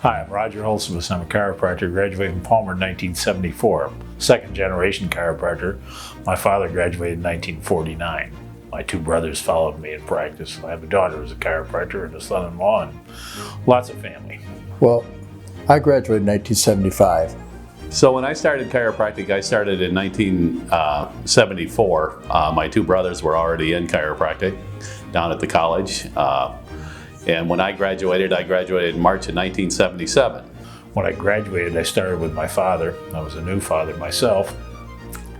Hi, I'm Roger Hulsebus. I'm a chiropractor, graduated from Palmer in 1974. Second generation chiropractor. My father graduated in 1949. My two brothers followed me in practice. I have a daughter who's a chiropractor and a son-in-law and lots of family. Well, I graduated in 1975. So when I started chiropractic, I started in 1974. My two brothers were already in chiropractic down at the college. And when I graduated in March of 1977. When I graduated, I started with my father. I was a new father myself.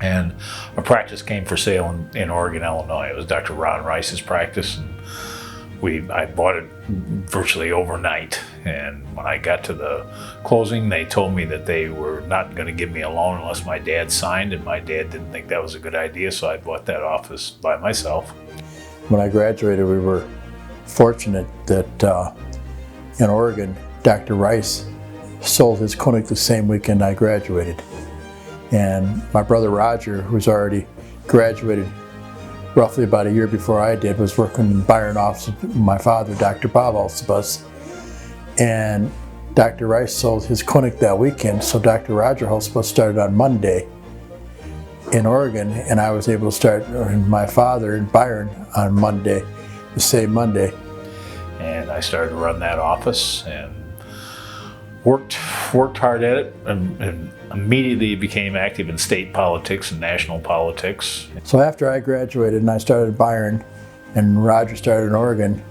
And a practice came for sale in Oregon, Illinois. It was Dr. Ron Rice's practice. And I bought it virtually overnight. And when I got to the closing, they told me that they were not going to give me a loan unless my dad signed. And my dad didn't think that was a good idea, so I bought that office by myself. When I graduated, we were fortunate that in Oregon, Dr. Rice sold his clinic the same weekend I graduated. And my brother Roger, who's already graduated roughly about a year before I did, was working in the Byron office with my father, Dr. Bob Hulsebus. And Dr. Rice sold his clinic that weekend, so Dr. Roger Hulsebus started on Monday in Oregon, and I was able to start my father in Byron on Monday, the same Monday. And I started to run that office and worked hard at it, and immediately became active in state politics and national politics. So after I graduated and I started at Byron and Roger started in Oregon,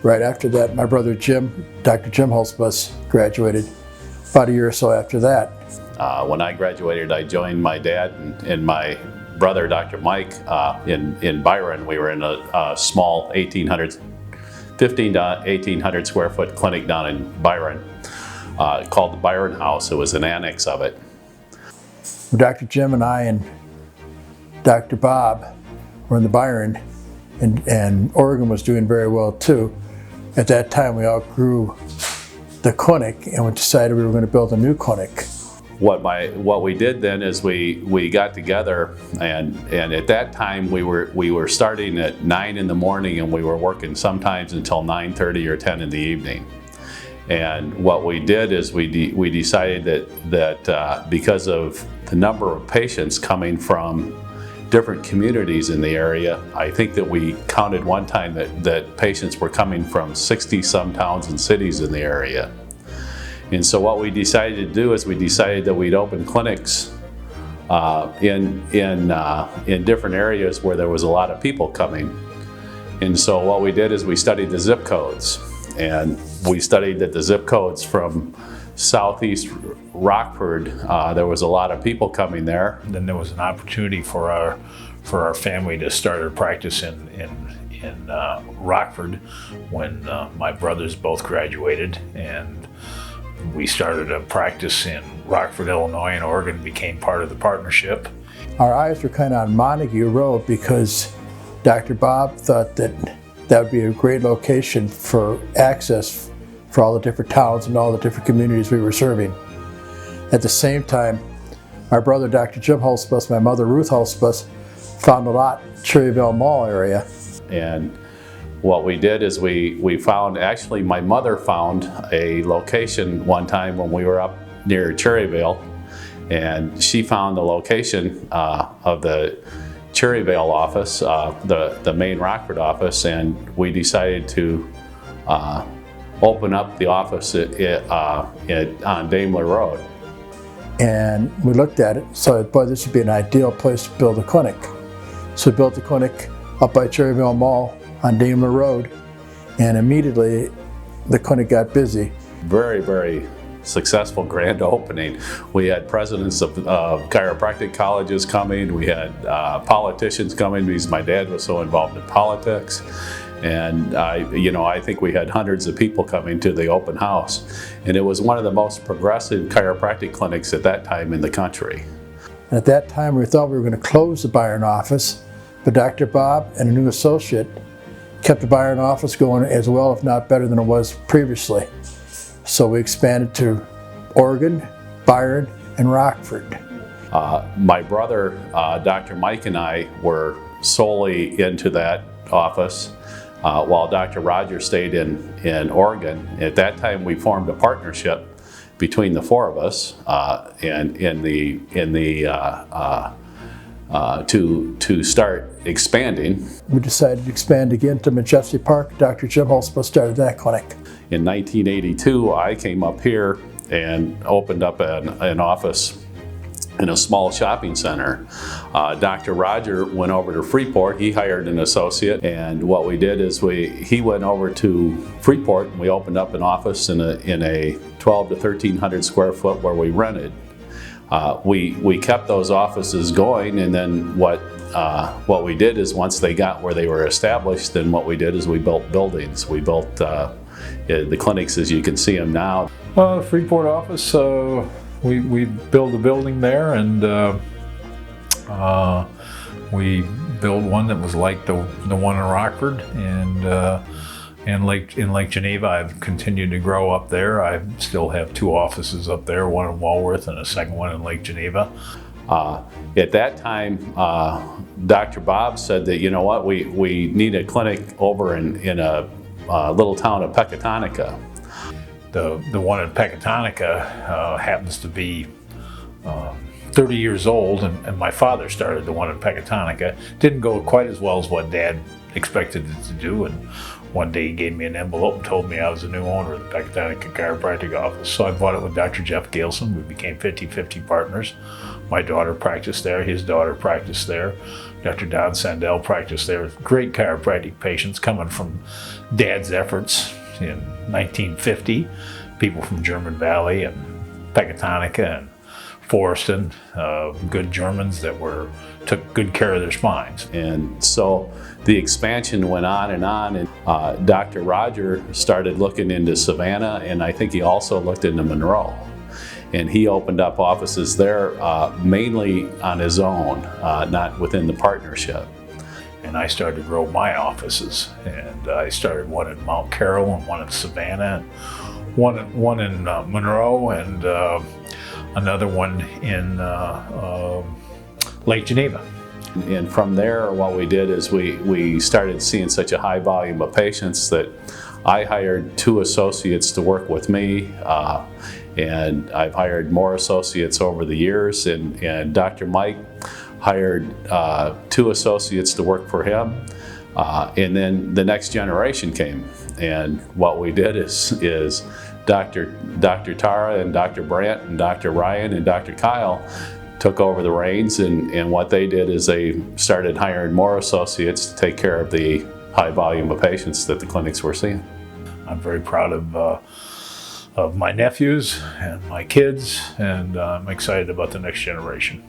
right after that my brother Jim, Dr. Jim Hulsebus, graduated about a year or so after that. When I graduated, I joined my dad and my brother, Dr. Mike, in Byron. We were in a small 15 to 1800 square foot clinic down in Byron called the Byron House. It was an annex of it. Dr. Jim and I and Dr. Bob were in the Byron, and Oregon was doing very well too. At that time, we outgrew the clinic and we decided we were going to build a new clinic. What we did then is we got together, and at that time we were starting at 9 in the morning and we were working sometimes until 9:30 or 10 in the evening. And what we did is we decided that because of the number of patients coming from different communities in the area, I think that we counted one time that patients were coming from 60-some towns and cities in the area. And so what we decided to do is we decided that we'd open clinics in different areas where there was a lot of people coming. And so what we did is we studied the zip codes. And we studied that the zip codes from southeast Rockford, there was a lot of people coming there. Then there was an opportunity for our family to start a practice in Rockford when my brothers both graduated, and we started a practice in Rockford, Illinois, and Oregon became part of the partnership. Our eyes were kind of on Montague Road because Dr. Bob thought that would be a great location for access for all the different towns and all the different communities we were serving. At the same time, my brother Dr. Jim Hulsebus, my mother Ruth Hulsebus, found a lot in Cherryville Mall area. And what we did is we found, actually my mother found a location one time when we were up near Cherryville, and she found the location of the Cherryville office, the main Rockford office, and we decided to open up the office on Daimler Road. And we looked at it, so boy, this would be an ideal place to build a clinic. So we built the clinic up by Cherryville Mall on Daimler Road, and immediately the clinic got busy. Very, very successful grand opening. We had presidents of chiropractic colleges coming. We had politicians coming because my dad was so involved in politics. And I think we had hundreds of people coming to the open house. And it was one of the most progressive chiropractic clinics at that time in the country. And at that time we thought we were going to close the Byron office, but Dr. Bob and a new associate kept the Byron office going as well, if not better than it was previously. So we expanded to Oregon, Byron, and Rockford. My brother, Dr. Mike, and I were solely into that office, while Dr. Roger stayed in Oregon. At that time, we formed a partnership between the four of us, and to start expanding. We decided to expand again to Majestic Park. Dr. Jim Hulsebus started that clinic. In 1982, I came up here and opened up an office in a small shopping center. Dr. Roger went over to Freeport. He hired an associate, and what we did is he went over to Freeport and we opened up an office in a 12 to 1,300 square foot where we rented. We kept those offices going, and then what we did is once they got where they were established, then what we did is we built buildings. We built the clinics as you can see them now. Freeport office, we built a building there, and we built one that was like the one in Rockford, and in Lake Geneva. I've continued to grow up there. I still have two offices up there, one in Walworth and a second one in Lake Geneva. At that time, Dr. Bob said that, you know what, we need a clinic over in a little town of Pecatonica. The one in Pecatonica happens to be 30 years old, and my father started the one in Pecatonica. Didn't go quite as well as what Dad expected it to do, and one day he gave me an envelope and told me I was the new owner of the Pecatonica Chiropractic office. So I bought it with Dr. Jeff Galeson. We became 50-50 partners. My daughter practiced there, his daughter practiced there. Dr. Don Sandell practiced there. Great chiropractic patients coming from Dad's efforts in 1950. People from German Valley and Pecatonica and Forreston, good Germans that took good care of their spines. And so the expansion went on, and Dr. Roger started looking into Savannah, and I think he also looked into Monroe. And he opened up offices there mainly on his own, not within the partnership. And I started to grow my offices, and I started one in Mount Carroll and one in Savannah, and one in Monroe, and another one in Lake Geneva. And from there, what we did is we started seeing such a high volume of patients that I hired 2 associates to work with me, and I've hired more associates over the years, and Dr. Mike hired 2 associates to work for him, and then the next generation came, and what we did is Dr. Tara and Dr. Brandt and Dr. Ryan and Dr. Kyle took over the reins, and what they did is they started hiring more associates to take care of the high volume of patients that the clinics were seeing. I'm very proud of my nephews and my kids, and I'm excited about the next generation.